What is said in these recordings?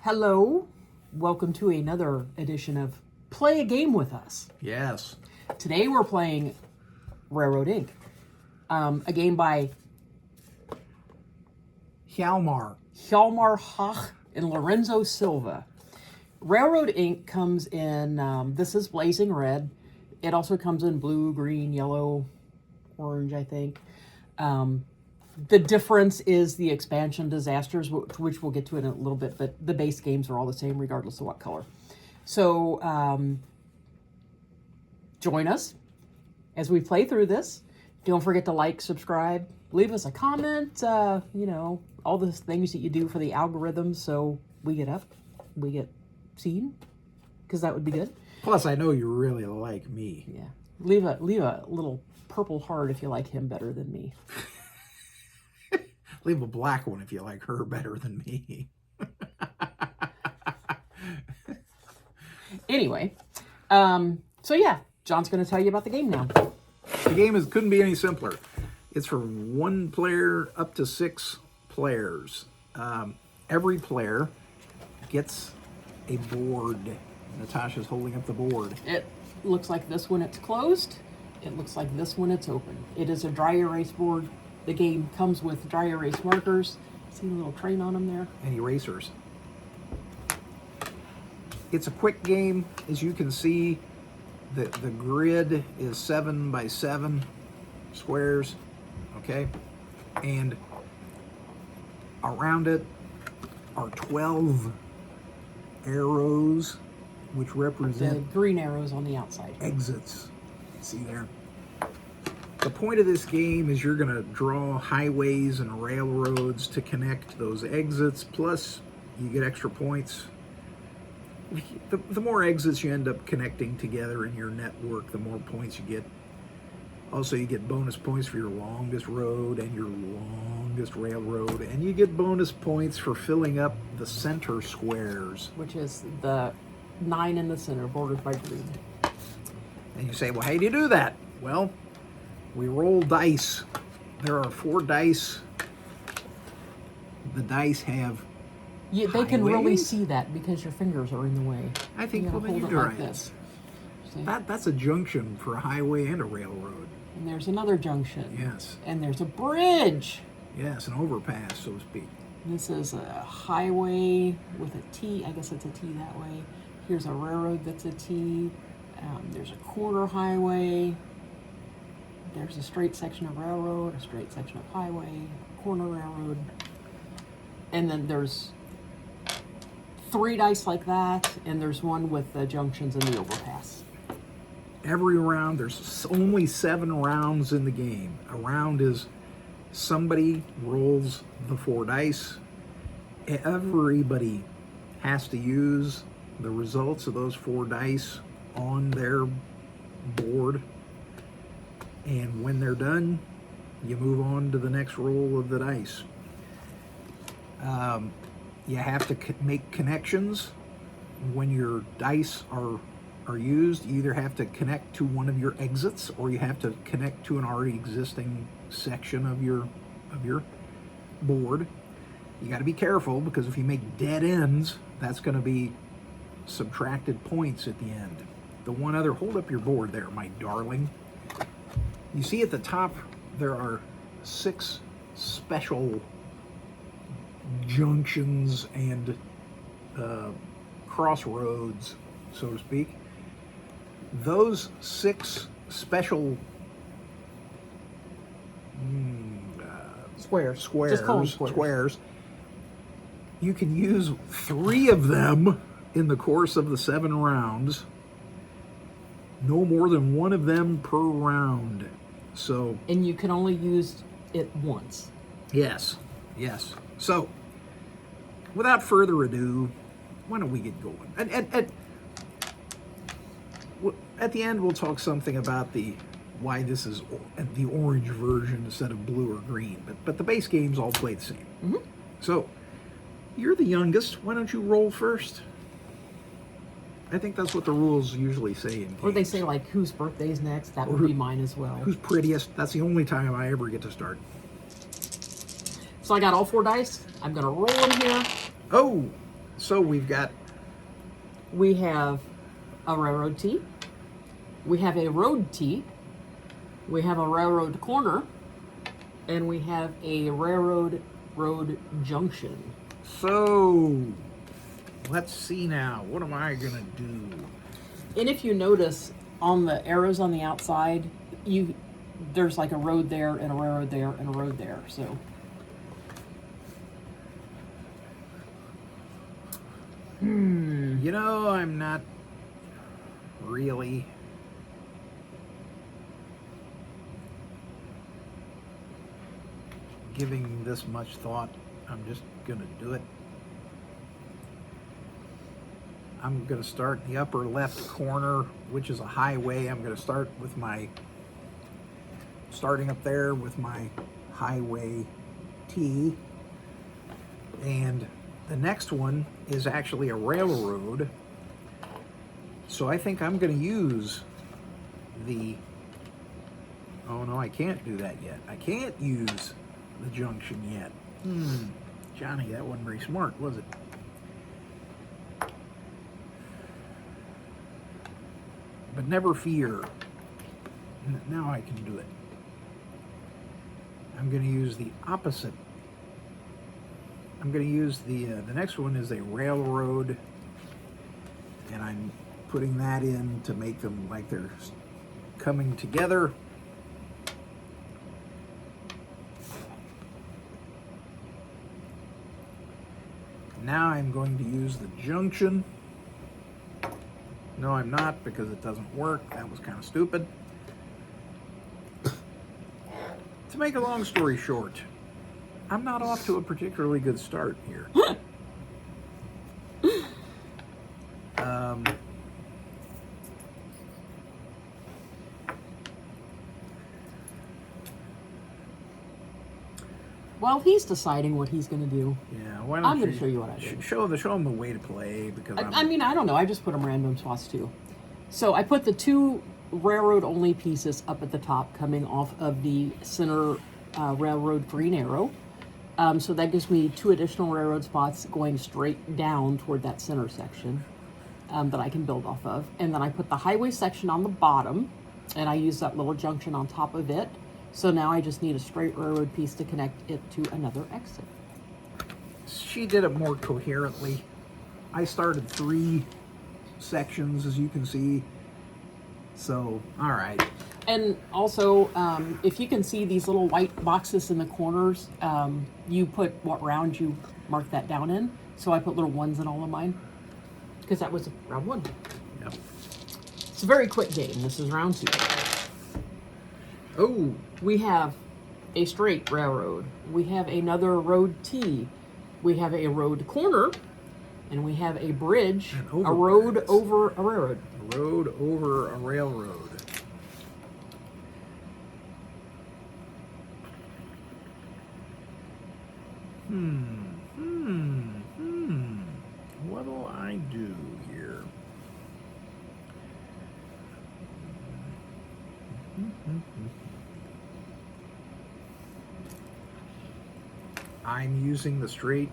Hello, welcome to another edition of Play a Game with Us. Yes. Today we're playing Railroad Inc., a game by Hjalmar Hach and Lorenzo Silva. Railroad Inc. comes in, this is Blazing Red. It also comes in blue, green, yellow, orange, I think. The difference is the expansion disasters, which we'll get to in a little bit, but the base games are all the same regardless of what color. So join us as we play through this. Don't forget to like, subscribe, leave us a comment, all the things that you do for the algorithms so we get up, we get seen, because that would be good. Plus, I know you really like me. Yeah. Leave a little purple heart if you like him better than me. Leave a black one if you like her better than me. Anyway, so yeah, John's going to tell you about the game now. The game couldn't be any simpler. It's for one player up to 6 players. Every player gets a board. Natasha's holding up the board. It looks like this when it's closed. It looks like this when it's open. It is a dry erase board. The game comes with dry erase markers. See the little train on them there? And erasers. It's a quick game. As you can see, the grid is 7 by 7 squares. Okay? And around it are 12 arrows, which The represent green arrows on the outside. exits. See there? The point of this game is you're going to draw highways and railroads to connect those exits, plus you get extra points. The more exits you end up connecting together in your network, the more points you get. Also, you get bonus points for your longest road and your longest railroad, and you get bonus points for filling up the center squares. Which is the 9 in the center, bordered by green. And you say, well, how do you do that? Well, we roll dice. There are 4 dice. The dice have They can really highways? see that because your fingers are in the way. I think, You well, gotta then hold you're it like right. this. See? That's a junction for a highway and a railroad. And there's another junction. Yes. And there's a bridge. Yes, an overpass, so to speak. This is a highway with a T. I guess it's a T that way. Here's a railroad that's a T. There's a quarter highway. There's a straight section of railroad, a straight section of highway, a corner railroad. And then there's 3 dice like that, and there's one with the junctions and the overpass. Every round, there's only 7 rounds in the game. A round is somebody rolls the 4 dice. Everybody has to use the results of those 4 dice on their board. And when they're done, you move on to the next roll of the dice. You have to make connections when your dice are used. You either have to connect to one of your exits, or you have to connect to an already existing section of your board. You got to be careful, because if you make dead ends, that's going to be subtracted points at the end. Hold up your board there, my darling. You see at the top there are 6 special junctions and crossroads, so to speak. Those 6 special Squares. Just call them squares. You can use 3 of them in the course of the 7 rounds. No more than 1 of them per round. So, And you can only use it once. yes. So, without further ado, why don't we get going? At the end, we'll talk something about why this is the orange version instead of blue or green. But the base games all play the same. Mm-hmm. So, you're the youngest. Why don't you roll first? I think that's what the rules usually say in games. Or they say, like, whose birthday's next? That would be mine as well. Who's prettiest? That's the only time I ever get to start. So I got all 4 dice. I'm going to roll them here. Oh, So we've got We have a railroad T. We have a road T. We have a railroad corner. And we have a railroad road junction. so. Let's see now. What am I gonna do? And if you notice on the arrows on the outside, there's like a road there and a railroad there and a road there. So You know, I'm not really giving this much thought. I'm just gonna do it. I'm gonna start in the upper left corner, which is a highway. I'm gonna start with starting up there with my highway T. And the next one is actually a railroad. So I think I'm gonna use oh no, I can't do that yet. I can't use the junction yet. Johnny, that wasn't very smart, was it? But never fear. Now I can do it. I'm going to use the opposite. I'm going to use the next one is a railroad, and I'm putting that in to make them like they're coming together. Now I'm going to use the junction. No, I'm not, because it doesn't work. That was kind of stupid. To make a long story short, I'm not off to a particularly good start here. Well, he's deciding what he's going to do. Yeah, why don't I'm going to show you what I did. Show him the way to play, because I mean, I don't know. I just put them random spots too. So I put the two railroad only pieces up at the top coming off of the center railroad green arrow. So that gives me two additional railroad spots going straight down toward that center section that I can build off of. And then I put the highway section on the bottom, and I use that little junction on top of it. So now I just need a straight railroad piece to connect it to another exit. she did it more coherently. I started 3 sections, as you can see. So, all right. And also, if you can see these little white boxes in the corners, you put what round you mark that down in. So I put little ones in all of mine, because that was round 1. Yep. It's a very quick game. This is round 2. Oh, We have a straight railroad. We have another road T. We have a road corner. And we have a bridge, An a road overpass. over a railroad. a road over a railroad. What'll I do here? I'm using the straight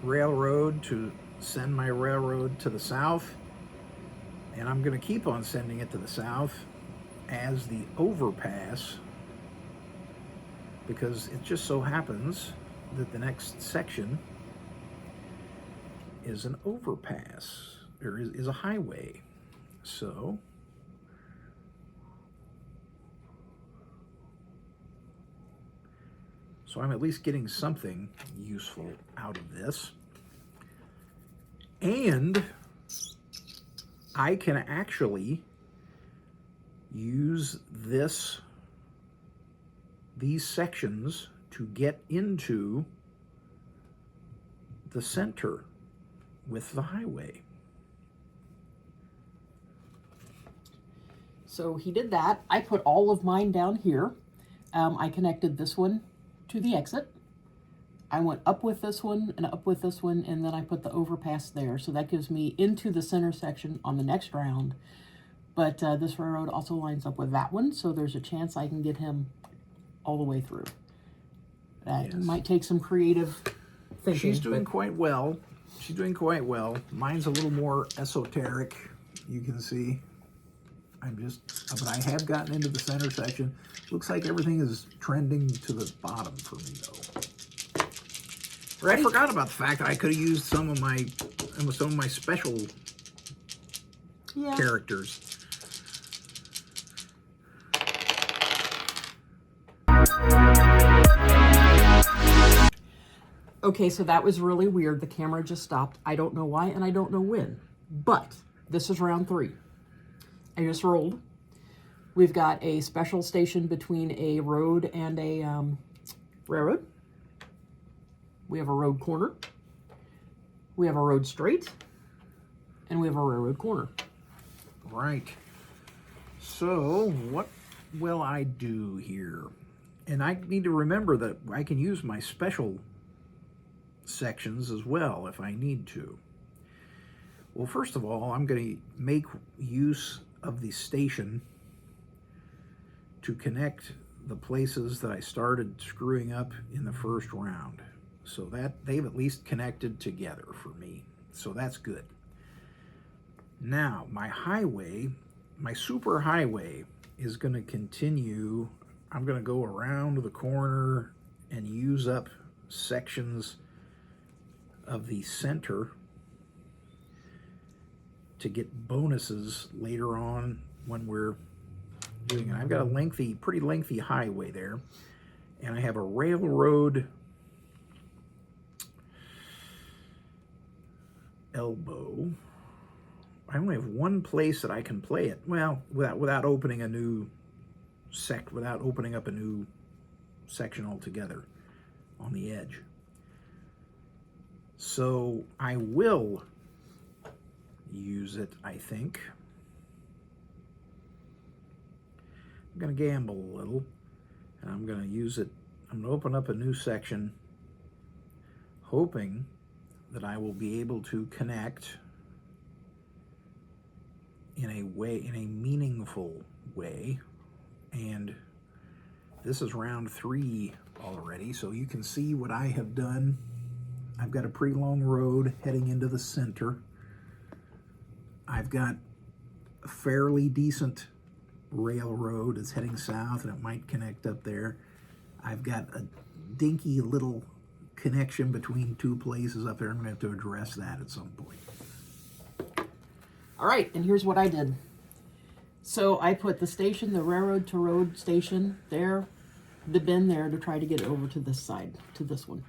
railroad to send my railroad to the south, and I'm going to keep on sending it to the south as the overpass, because it just so happens that the next section is an overpass, or is a highway. So I'm at least getting something useful out of this. And I can actually use these sections to get into the center with the highway. So he did that. I put all of mine down here. I connected this one to the exit. I went up with this one and up with this one, and then I put the overpass there. So that gives me into the center section on the next round. But this railroad also lines up with that one, so there's a chance I can get him all the way through. That Yes. might take some creative thinking. She's doing quite well. She's doing quite well. Mine's a little more esoteric, you can see. But I have gotten into the center section. Looks like everything is trending to the bottom for me, though. I forgot about the fact that I could have used some of my special characters. Okay, so that was really weird. The camera just stopped. I don't know why, and I don't know when. But this is round 3. I just rolled. We've got a special station between a road and a railroad. We have a road corner. We have a road straight. And we have a railroad corner. Right. So, what will I do here? And I need to remember that I can use my special sections as well if I need to. Well, first of all, I'm going to make use of the station to connect the places that I started screwing up in the first round. So that they've at least connected together for me. So that's good. Now, my highway, my super highway is going to continue. I'm going to go around the corner and use up sections of the center to get bonuses later on when we're doing it. I've got a pretty lengthy highway there, and I have a railroad elbow. I only have one place that I can play it. Well, without opening a new without opening up a new section altogether on the edge. So I will use it, I think. I'm going to gamble a little, and I'm going to use it. I'm going to open up a new section, hoping that I will be able to connect in a meaningful way. And this is round 3 already, so you can see what I have done. I've got a pretty long road heading into the center. I've got a fairly decent railroad that's heading south, and it might connect up there. I've got a dinky little connection between 2 places up there. I'm going to have to address that at some point. All right, and here's what I did. So I put the station, the railroad to road station there, the bin there to try to get it over to this side, to this one,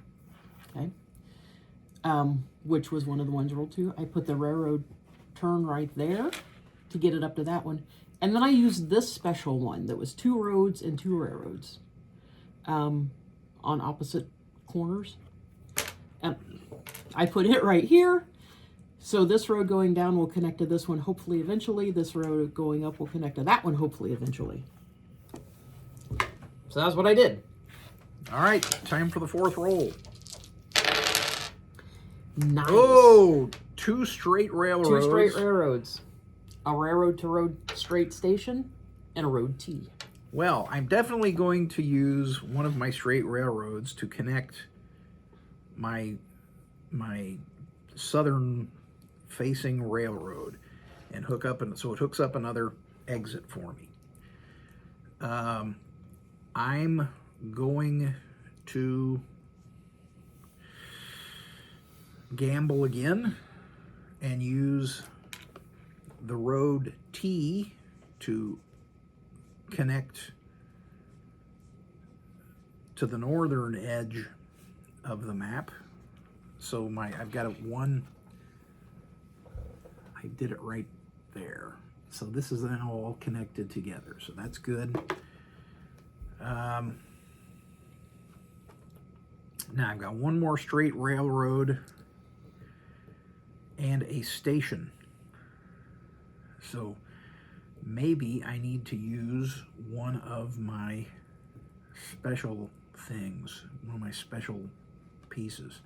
okay? Which was one of the ones rolled to. I put the railroad turn right there to get it up to that one. And then I used this special one that was 2 roads and 2 railroads on opposite corners. And I put it right here. So this road going down will connect to this one, hopefully eventually. This road going up will connect to that one, hopefully eventually. So that's what I did. All right, time for the 4th roll. Nice. Oh, 2 straight railroads. 2 straight railroads. A railroad to road straight station and a road T. Well, I'm definitely going to use one of my straight railroads to connect my southern facing railroad and hook up, and so it hooks up another exit for me. I'm going to gamble again and use the road T to connect to the northern edge of the map. So I've got I did it right there. So this is now all connected together. So that's good. Now I've got one more straight railroad and a station. So maybe I need to use one of my special things, one of my special pieces.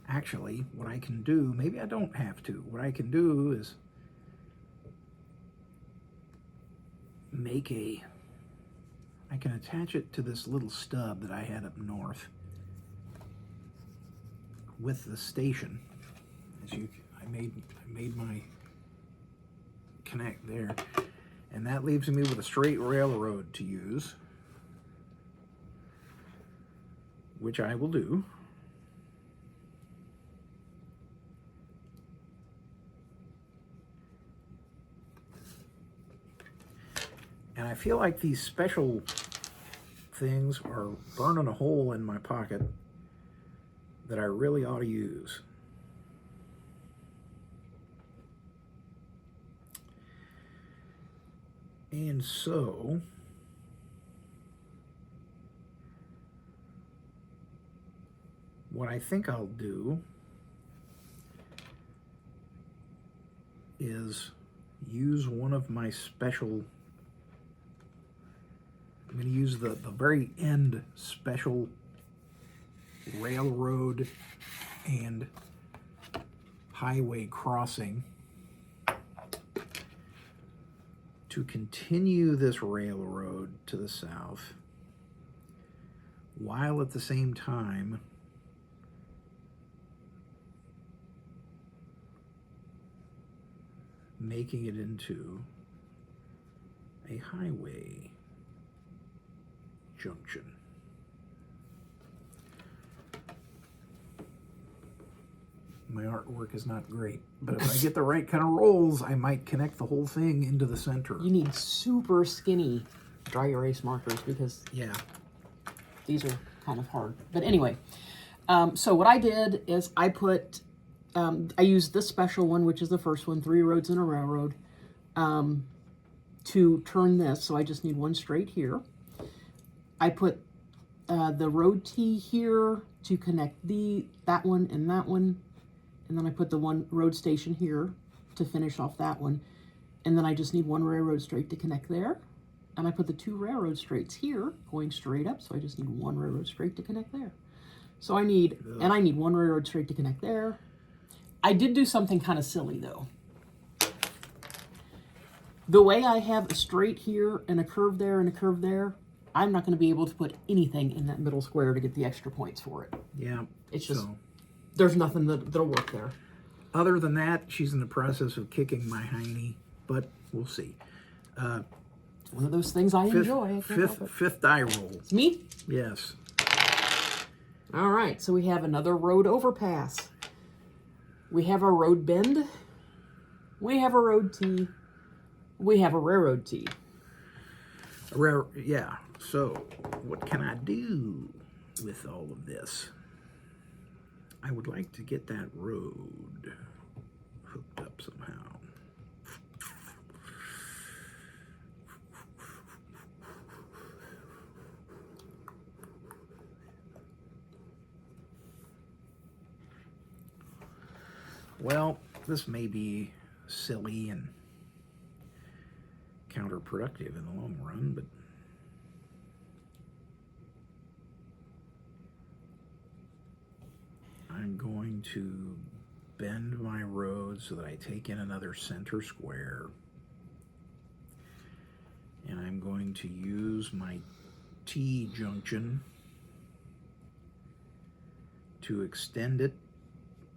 Actually, what I can do, maybe I don't have to, what I can do is I can attach it to this little stub that I had up north with the station. I made my connect there, and that leaves me with a straight railroad to use, which I will do. And I feel like these special things are burning a hole in my pocket that I really ought to use. And so, what I think I'll do is use one of my special, I'm going to use the very end special railroad and highway crossing to continue this railroad to the south, while at the same time making it into a highway junction. My artwork is not great, but if I get the right kind of rolls, I might connect the whole thing into the center. You need super skinny dry erase markers because Yeah. these are kind of hard. But anyway, so what I did is I put, I used this special one, which is the first one, 3 roads and a railroad, to turn this. So I just need one straight here. I put the road T here to connect that one and that one. And then I put the one road station here to finish off that one. And then I just need one railroad straight to connect there. And I put the 2 railroad straights here going straight up. So I just need one railroad straight to connect there. So I need one railroad straight to connect there. I did do something kind of silly though. The way I have a straight here and a curve there and a curve there, I'm not going to be able to put anything in that middle square to get the extra points for it. Yeah. It's just, there's nothing that'll work there. Other than that, she's in the process of kicking my hiney, but we'll see. It's one of those things I enjoy. I can't help it. Fifth die roll. It's me? Yes. All right, so we have another road overpass. We have a road bend. We have a road T. We have a railroad T. Yeah. So, what can I do with all of this? I would like to get that road hooked up somehow. Well, this may be silly and counterproductive in the long run, but I'm going to bend my road so that I take in another center square, and I'm going to use my T junction to extend it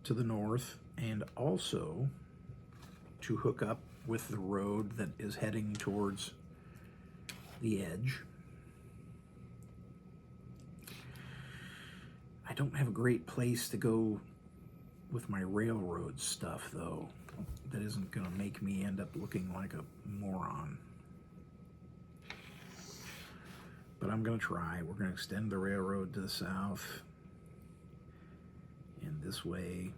to the north and also to hook up with the road that is heading towards the edge. I don't have a great place to go with my railroad stuff, though. That isn't going to make me end up looking like a moron. But I'm going to try. We're going to extend the railroad to the south. And this way,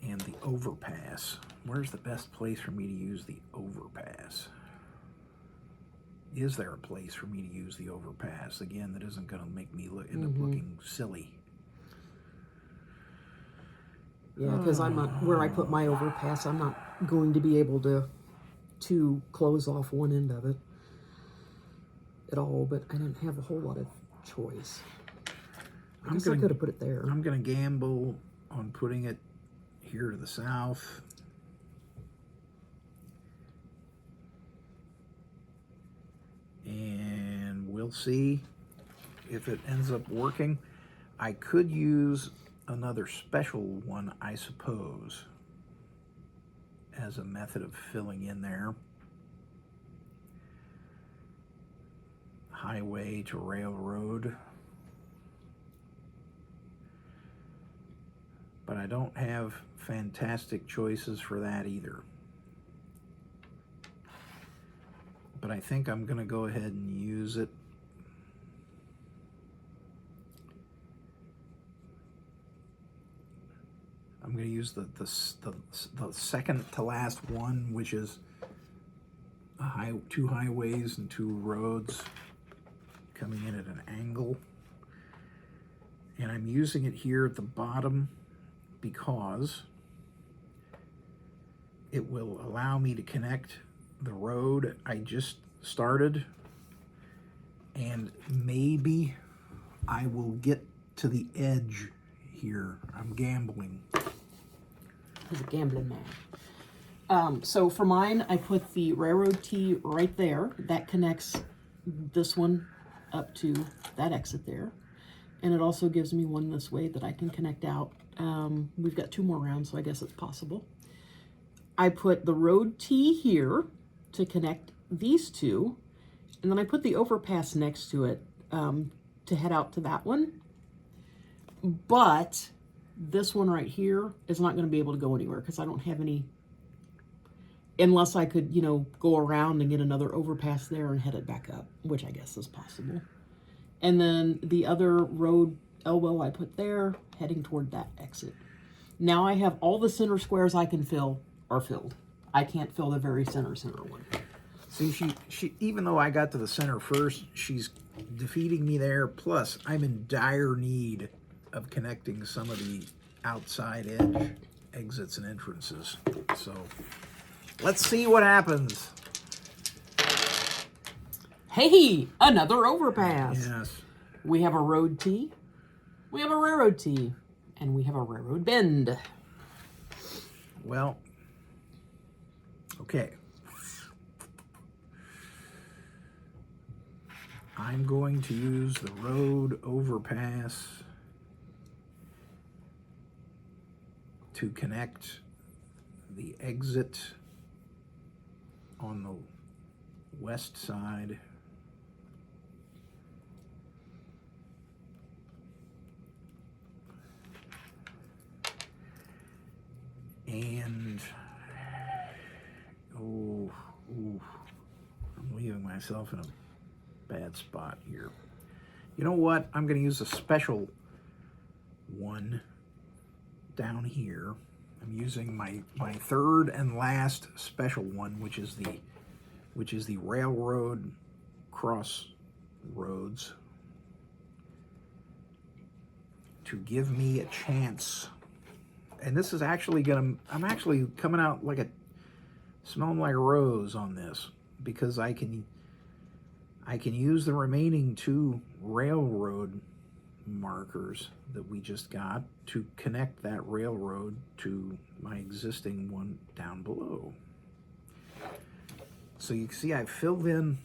and the overpass. Where's the best place for me to use the overpass? Is there a place for me to use the overpass? Again, that isn't going to make me end up looking silly. Yeah, because I'm not, where I put my overpass, I'm not going to be able to close off one end of it at all, but I didn't have a whole lot of choice. I guess I could have put it there. I'm going to gamble on putting it here to the south. And we'll we'll see if it ends up working. I could use another special one, I suppose, as a method of filling in there. Highway to railroad. But I don't have fantastic choices for that either. But I think I'm going to go ahead and use it. I'm going to use the second to last one, which is two highways and two roads coming in at an angle. And I'm using it here at the bottom because it will allow me to connect the road I just started, and maybe I will get to the edge here. I'm gambling. He's a gambling man. So for mine, I put the railroad T right there. That connects this one up to that exit there. And it also gives me one this way that I can connect out. We've got 2 more rounds, so I guess it's possible. I put the road T here to connect these two. And then I put the overpass next to it to head out to that one. But this one right here is not going to be able to go anywhere because I don't have any, unless I could, you know, go around and get another overpass there and head it back up, which I guess is possible. And then the other road elbow I put there, heading toward that exit. Now I have all the center squares I can fill are filled. I can't fill the very center one. See, she even though I got to the center first, she's defeating me there. Plus, I'm in dire need of connecting some of the outside edge exits and entrances. So, let's see what happens. Hey, another overpass. Yes. We have a road T, we have a railroad T, and we have a railroad bend. Well, okay. I'm going to use the road overpass to connect the exit on the west side and I'm leaving myself in a bad spot here. You know what? I'm going to use a special one down here. I'm using my third and last special one, which is the railroad crossroads, to give me a chance. And this is actually I'm actually coming out like smelling like a rose on this, because I can use the remaining 2 railroad markers that we just got to connect that railroad to my existing one down below. So you can see I've filled in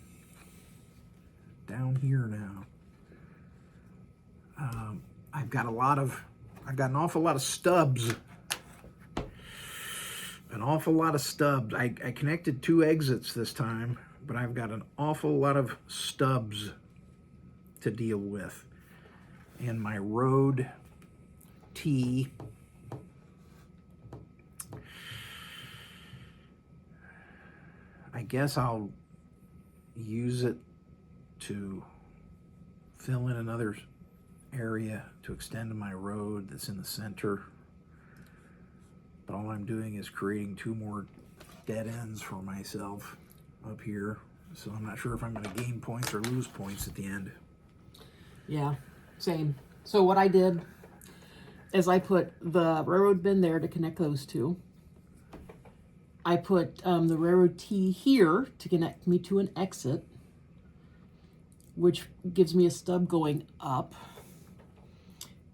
down here now. I've got an awful lot of stubs. I connected 2 exits this time, but I've got an awful lot of stubs to deal with. And my road T, I guess I'll use it to fill in another area to extend my road that's in the center. But all I'm doing is creating 2 more dead ends for myself up here. So I'm not sure if I'm going to gain points or lose points at the end. Yeah, same. So what I did is I put the railroad bend there to connect those 2. I put the railroad T here to connect me to an exit, which gives me a stub going up.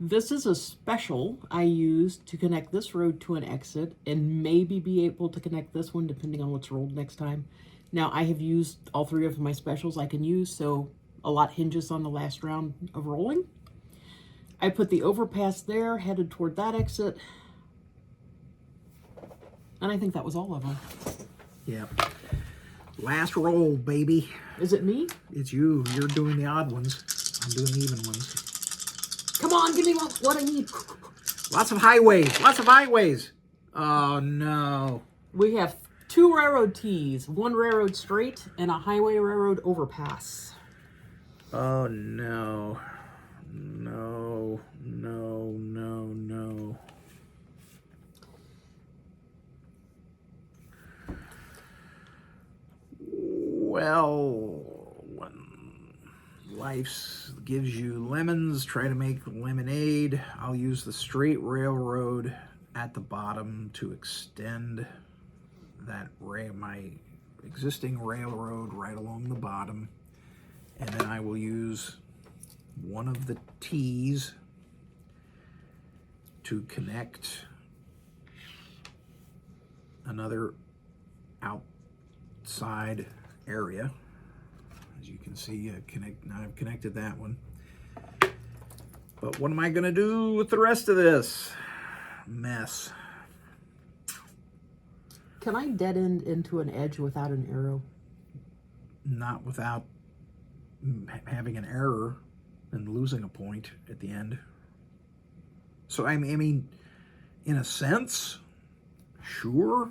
This is a special I used to connect this road to an exit and maybe be able to connect this one depending on what's rolled next time. Now I have used all 3 of my specials I can use, so a lot hinges on the last round of rolling. I put the overpass there, headed toward that exit. And I think that was all of them. Yeah. Last roll, baby. Is it me? It's you. You're doing the odd ones. I'm doing the even ones. Come on, give me what I need. Lots of highways. Lots of highways. Oh, no. We have 2 railroad T's, 1 railroad straight, and a highway railroad overpass. Oh, no. No, no, no, no. Well, when life gives you lemons, try to make lemonade. I'll use the straight railroad at the bottom to extend that my existing railroad right along the bottom. And then I will use one of the T's to connect another outside area. As you can see, I've connected that one. But what am I going to do with the rest of this mess? Can I dead end into an edge without an arrow? Not without having an error and losing a point at the end. So I mean, in a sense, sure.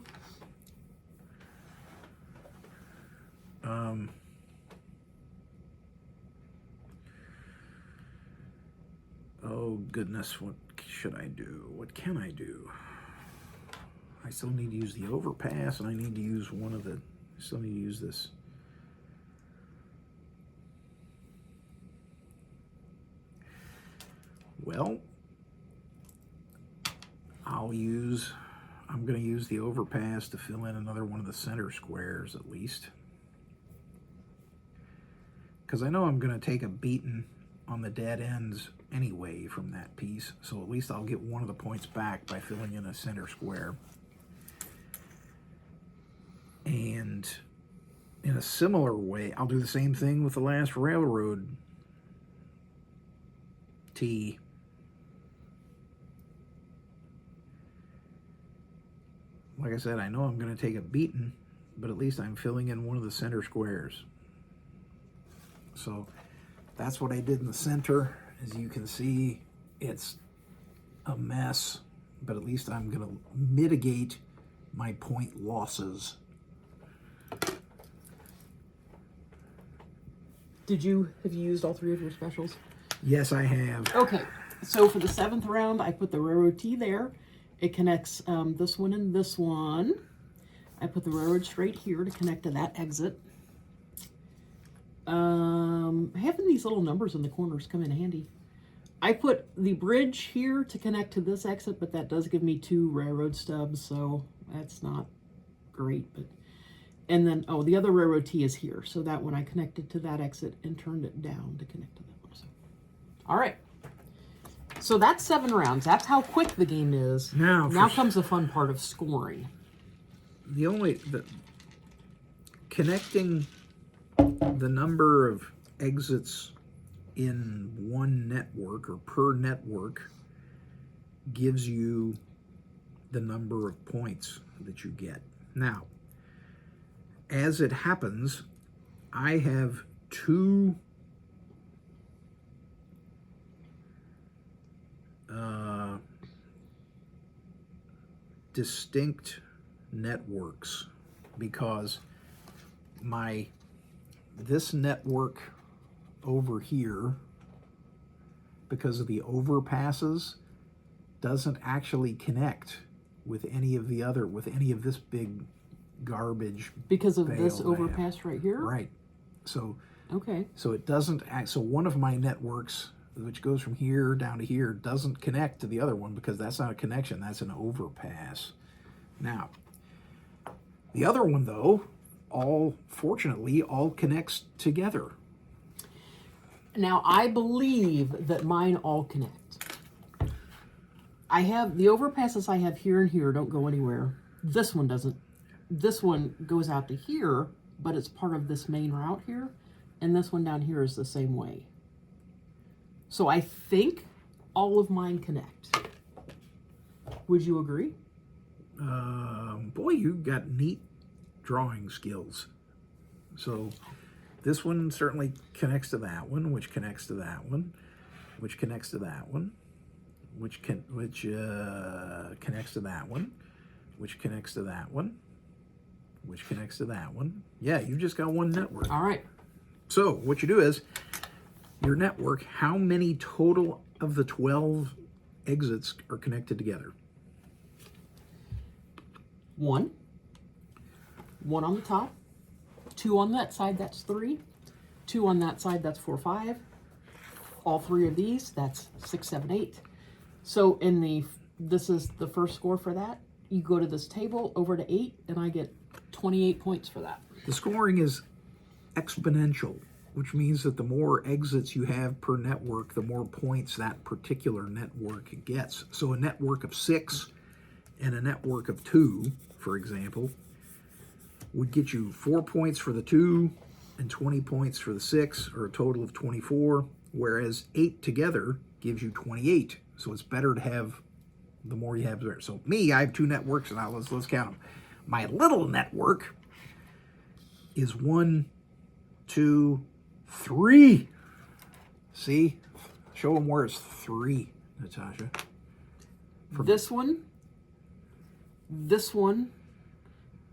Oh goodness, what should I do? What can I do? I still need to use the overpass, and I need to use one of the, I still need to use this. Well, I'm going to use the overpass to fill in another one of the center squares at least. Because I know I'm going to take a beating on the dead ends anyway from that piece, so at least I'll get one of the points back by filling in a center square. And in a similar way, I'll do the same thing with the last railroad T. Like I said, I know I'm going to take a beating, but at least I'm filling in one of the center squares. So that's what I did in the center. As you can see, it's a mess, but at least I'm going to mitigate my point losses. Have you used all 3 of your specials? Yes, I have. Okay, so for the 7th round, I put the railroad T there. It connects this one and this one. I put the railroad straight here to connect to that exit. Having these little numbers in the corners come in handy. I put the bridge here to connect to this exit, but that does give me 2 railroad stubs, so that's not great. But and then, oh, the other railroad T is here, so that one I connected to that exit and turned it down to connect to that one. So, all right. So that's 7 rounds. That's how quick the game is. Now comes the fun part of scoring. Connecting the number of exits in one network or per network gives you the number of points that you get. Now, as it happens, I have 2 distinct networks, because this network over here, because of the overpasses, doesn't actually connect with any of this big garbage because of this bale overpass right here. Right. So okay. So it doesn't act. So one of my networks, which goes from here down to here, doesn't connect to the other one because that's not a connection. That's an overpass. Now, the other one though, fortunately, all connects together. Now I believe that mine all connect. I have the overpasses I have here and here don't go anywhere. This one doesn't. This one goes out to here, but it's part of this main route here. and this one down here is the same way. So I think all of mine connect. Would you agree? Boy, you got neat drawing skills. So this one certainly connects to that one, which connects to that one, which connects to that one, which connects to that one, which connects to that one, which connects to that one. Yeah, you've just got one network. All right. So what you do is, your network, how many total of the 12 exits are connected together? One on the top, 2 on that side, that's 3, 2 on that side, that's 4, 5. All 3 of these, that's 6, 7, 8. So this is the first score for that. You go to this table over to 8, and I get 28 points for that. The scoring is exponential, which means that the more exits you have per network, the more points that particular network gets. So a network of 6 and a network of 2, for example, would get you 4 points for the 2 and 20 points for the 6, or a total of 24, whereas 8 together gives you 28. So it's better to have the more you have there. So me, I have 2 networks, and now let's count them. My little network is 1, 2, 3. See? Show them where it's 3, Natasha. This one,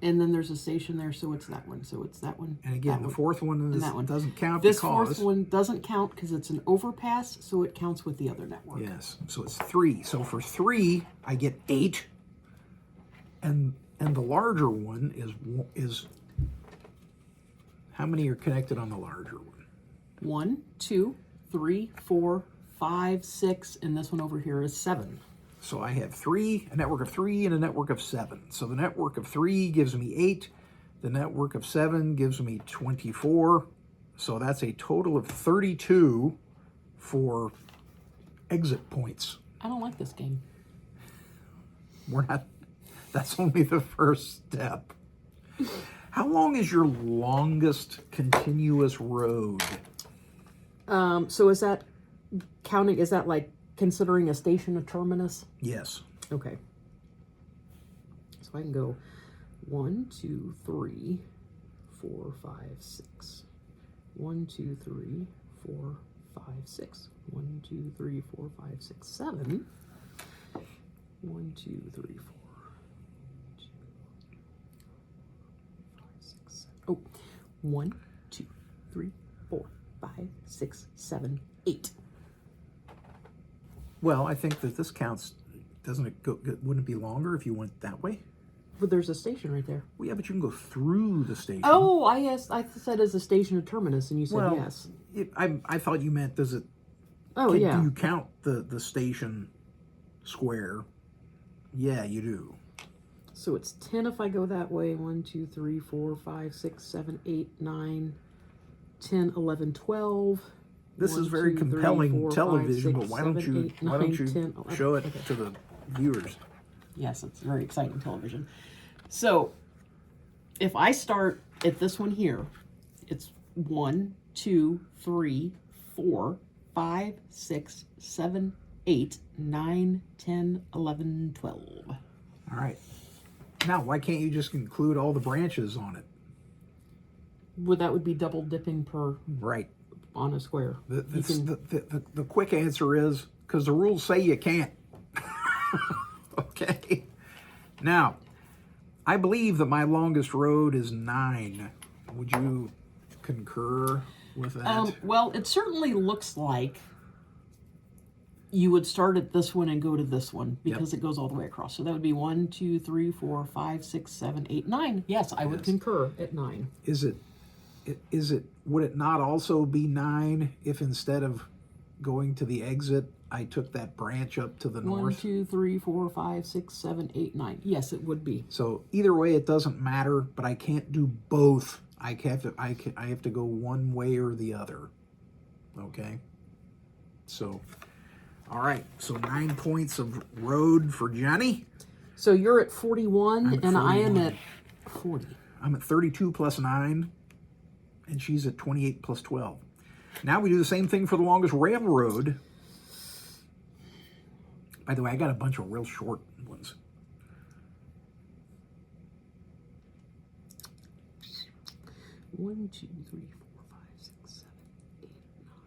and then there's a station there, so it's that one. So it's that one. And again, the fourth one and that one doesn't count This because... fourth one doesn't count because it's an overpass, so it counts with the other network. Yes, so it's 3. So for 3, I get 8. And the larger one is how many are connected on the larger one? 1, 2, 3, 4, 5, 6, and this one over here is 7. So I have 3, a network of 3, and a network of 7. So the network of 3 gives me 8. The network of 7 gives me 24. So that's a total of 32 for exit points. I don't like this game. We're not, that's only the first step. How long is your longest continuous road? So is that counting, is that like considering a station a terminus? Yes. Okay. So I can go 1, 2, 3, 4, 5, 6. 1, 2, 3, 4, 5, 6. 1, 2, 3, 4, 5, 6, 7. 1, 2, 3, 4. 5, 6, 7. Oh, 1, 2, 3, 4, 5, 6, 7, 8. Well, I think that this counts. Doesn't it go? Wouldn't it be longer if you went that way? But there's a station right there. Well, yeah, but you can go through the station. Oh, I said as a station a terminus, and you said well, yes. I thought you meant does it? Oh, yeah. Do you count the station square? Yeah, you do. So it's 10 if I go that way. 1, 2, 3, 4, 5, 6, 7, 8, 9, 10, 11, 12. This 1, is very 2, 3, compelling 4, 5, television, 6, but why don't 7, you 8, 9, 10, 11. show it Okay. to the viewers? Yes, it's very exciting television. So if I start at this one here, it's 1, 2, 3, 4, 5, 6, 7, 8, 9, 10, 11, 12. All right. Now, why can't you just include all the branches on it? Well, that would be double dipping per Right. on a square. The quick answer is because the rules say you can't. Okay. Now, I believe that my longest road is 9. Would you concur with that? Well, it certainly looks like you would start at this one and go to this one because it goes all the way across. So that would be 1, 2, 3, 4, 5, 6, 7, 8, 9. Yes, I would concur at 9. Would it not also be 9 if instead of going to the exit, I took that branch up to the 1, north? 2, 3, 4, 5, 6, 7, 8, 9. Yes, it would be. So either way, it doesn't matter, but I can't do both. I have to go one way or the other. Okay? So, all right. So 9 points of road for Johnny. So you're at 41, I'm at and I am 41. at 40. I'm at 32 plus 9. and she's at 28 plus 12. Now we do the same thing for the longest railroad. By the way, I got a bunch of real short ones. One, two, three, four, five, six, 7, 8, 9, 10.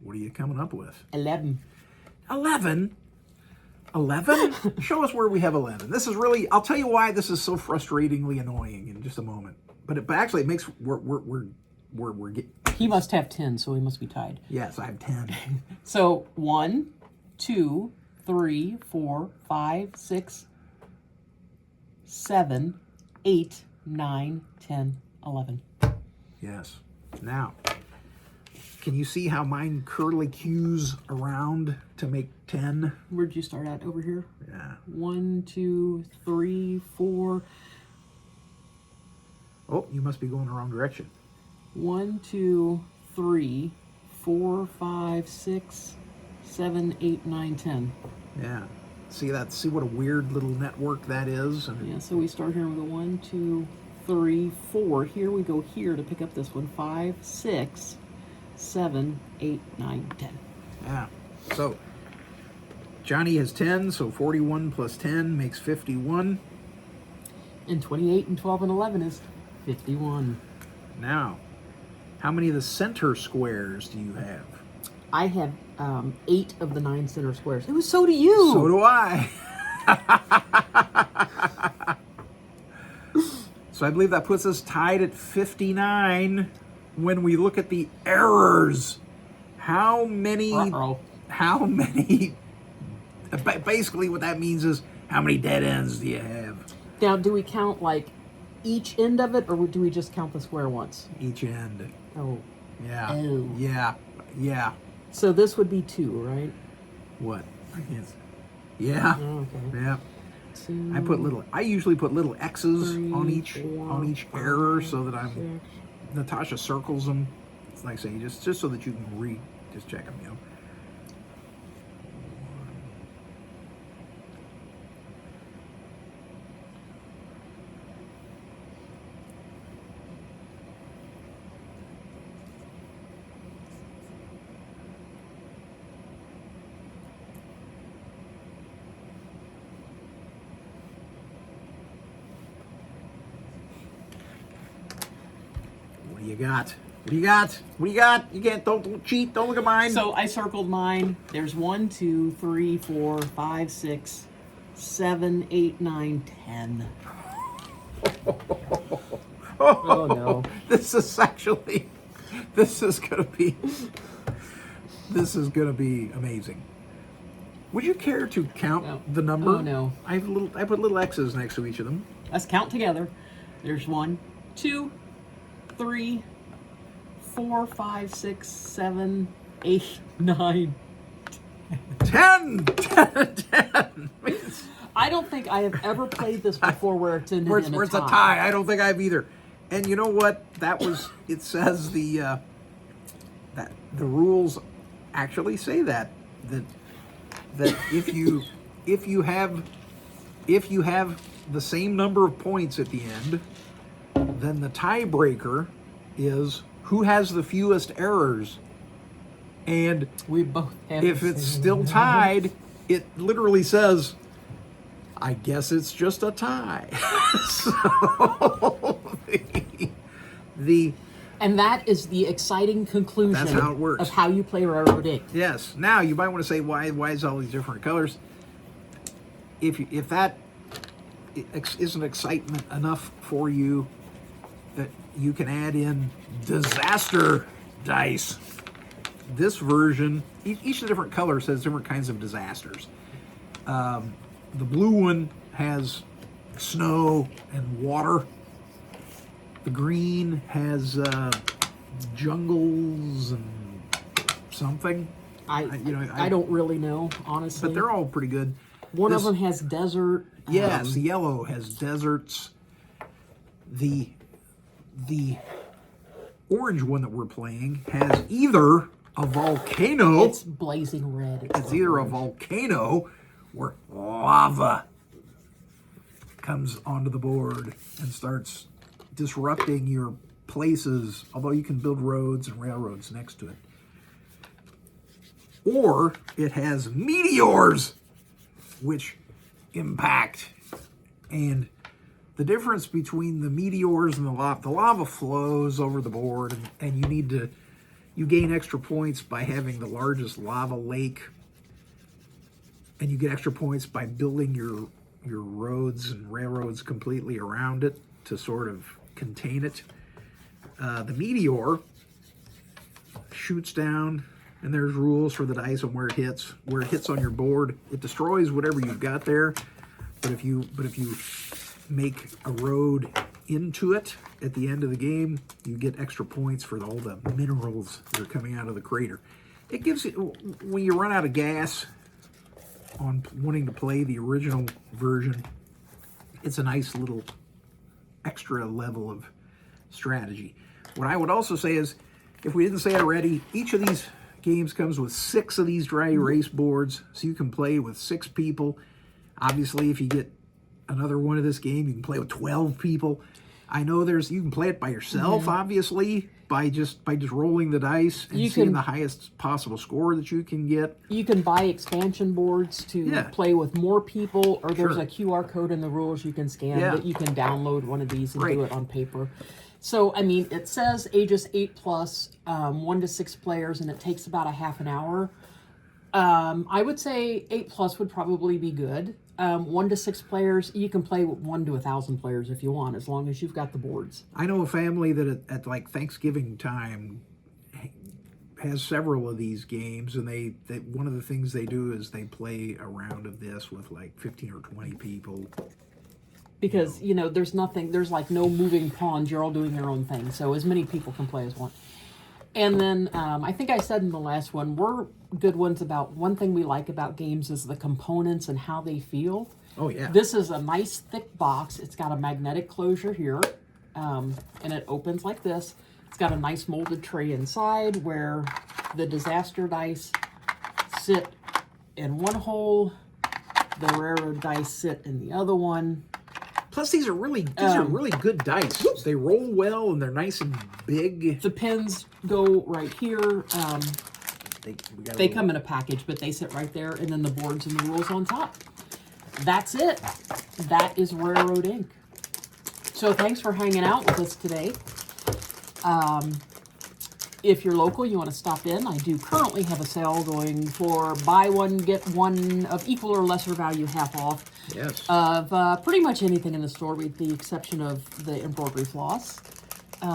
What are you coming up with? 11. 11? 11? Show us where we have 11. This is really, I'll tell you why this is so frustratingly annoying in just a moment. But actually it makes, we're getting, He must have 10, so he must be tied. yes, I have 10. So 1, 2, 3, 4, 5, 6, 7, 8, 9, 10, 11. Yes. Now, can you see how mine curly cues around to make 10? Where'd you start at? Over here? Yeah. 1, 2, 3, 4. Oh, you must be going the wrong direction. 1, 2, 3, 4, 5, 6, 7, 8, 9, 10. Yeah. See that? See what a weird little network that is? And Yeah, so we start here with a 1, 2, 3, 4. Here we go here to pick up this one. 5, 6, 7, 8, 9, 10. yeah. So Johnny has 10, so 41 plus 10 makes 51. And 28 and 12 and 11 is 51. Now, how many of the center squares do you have? I have 8 of the 9 center squares. It was so do you. So do I. So I believe that puts us tied at 59 when we look at the errors. How many? Uh-oh. How many? Basically, what that means is how many dead ends do you have? Now, do we count like each end of it, or do we just count the square once? Each end. Oh. Yeah. Oh. Yeah. Yeah. So this would be 2, right? What? I can't. Yeah. Oh, okay. Yeah. 2, I usually put little X's 3, on each 4, error 5, so that I'm 6. Natasha circles them. It's like I say, just so that you can just check them, you know. What do you got? What do you got? What do you got? You can't, don't cheat. Don't look at mine. So I circled mine. There's 1, 2, 3, 4, 5, 6, 7, 8, 9, 10. Oh no. This is gonna be amazing. Would you care to count No. the number? Oh, no. I put little X's next to each of them. Let's count together. There's 1, 2, 3, 4, 5, 6, 7, 8, 9. 10! 10! I don't think I have ever played this before where it's ended Where in it's a tie. I don't think I've either. And you know what? It says that the rules actually say that if you have the same number of points at the end, then the tiebreaker is who has the fewest errors. And We both have if the it's same still number. tied, it literally says, I guess it's just a tie. So And that is the exciting conclusion That's how it works. of how you play Railroad Ink. yes. Now you might want to say why is all these different colors? If that isn't excitement enough for you, that you can add in disaster dice. This version, each of the different colors has different kinds of disasters. The blue one has snow and water. The green has jungles and something. I don't really know, honestly. But they're all pretty good. One of them has desert. Yes, the yellow has deserts. The orange one that we're playing has either a volcano. It's blazing red. It's either a volcano or lava comes onto the board and starts disrupting your places, although you can build roads and railroads next to it. Or it has meteors, which impact. And the difference between the meteors and the lava flows over the board, and you gain extra points by having the largest lava lake, and you get extra points by building your roads and railroads completely around it to sort of contain it. The meteor shoots down, and there's rules for the dice on where it hits. Where it hits on your board, it destroys whatever you've got there. But if you make a road into it at the end of the game, you get extra points for all the minerals that are coming out of the crater. It gives you, when you run out of gas on wanting to play the original version, it's a nice little extra level of strategy. What I would also say is, if we didn't say it already, each of these games comes with 6 of these dry erase boards, so you can play with 6 people. Obviously, if you get another one of this game, you can play with 12 people. I know you can play it by yourself, obviously, by just rolling the dice and seeing the highest possible score that you can get. You can buy expansion boards to play with more people, or there's a QR code in the rules you can scan that you can download one of these and do it on paper. So, I mean, it says ages 8+, 1 to 6 players, and it takes about a half an hour. I would say 8+ would probably be good. 1 to 6 players, you can play with 1 to 1,000 players if you want, as long as you've got the boards. I know a family that at like Thanksgiving time has several of these games, and they one of the things they do is they play a round of this with like 15 or 20 people. Because, there's like no moving pawns. You're all doing your own thing. So as many people can play as one. And then I think I said in the last one, we're good ones about one thing we like about games is the components and how they feel. Oh, yeah. This is a nice thick box. It's got a magnetic closure here, and it opens like this. It's got a nice molded tray inside where the disaster dice sit in one hole, the railroad dice sit in the other one. Plus, these are really good dice. They roll well, and they're nice and big. The pins go right here. They come in a package, but they sit right there, and then the boards and the rules on top. That's it. That is Railroad Inc. So thanks for hanging out with us today. If you're local, you want to stop in, I do currently have a sale going for buy one, get one of equal or lesser value, half off. Yes. Of pretty much anything in the store, with the exception of the embroidery floss.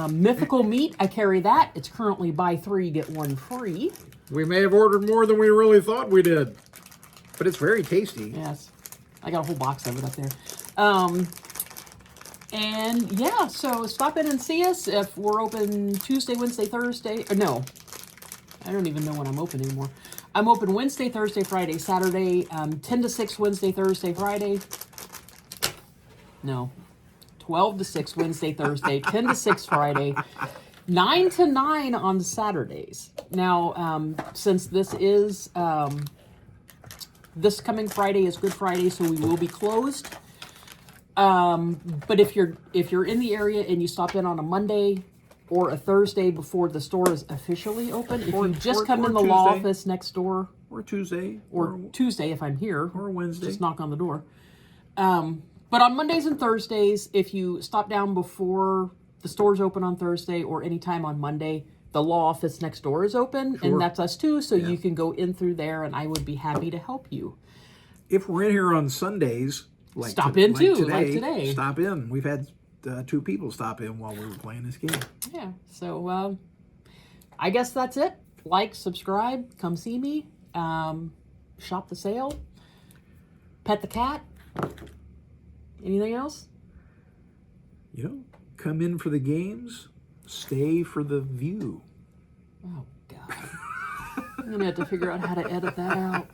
Mythical Meat, I carry that. It's currently buy 3, get 1 free. We may have ordered more than we really thought we did. But it's very tasty. Yes. I got a whole box of it up there. And yeah, so stop in and see us. If we're open Tuesday, Wednesday, Thursday. No, I don't even know when I'm open anymore. I'm open Wednesday, Thursday, Friday, Saturday, 10 to 6 Wednesday, Thursday, Friday. No, 12 to 6 Wednesday, Thursday, 10 to 6 Friday, 9 to 9 on Saturdays. Now, since this is, this coming Friday is Good Friday, so we will be closed. But if you're in the area and you stop in on a Monday or a Thursday before the store is officially open, if you just come in the law office next door, or Tuesday, or Tuesday if I'm here, or Wednesday, just knock on the door. But on Mondays and Thursdays, if you stop down before the store's open on Thursday or anytime on Monday, the law office next door is open, and that's us too, so you can go in through there, and I would be happy to help you. If we're in here on Sundays, like stop in too, like today. Stop in. We've had 2 people stop in while we were playing this game. Yeah, so I guess that's it. Like, subscribe, come see me, shop the sale, pet the cat. Anything else? Come in for the games, stay for the view. Oh, God. I'm going to have to figure out how to edit that out.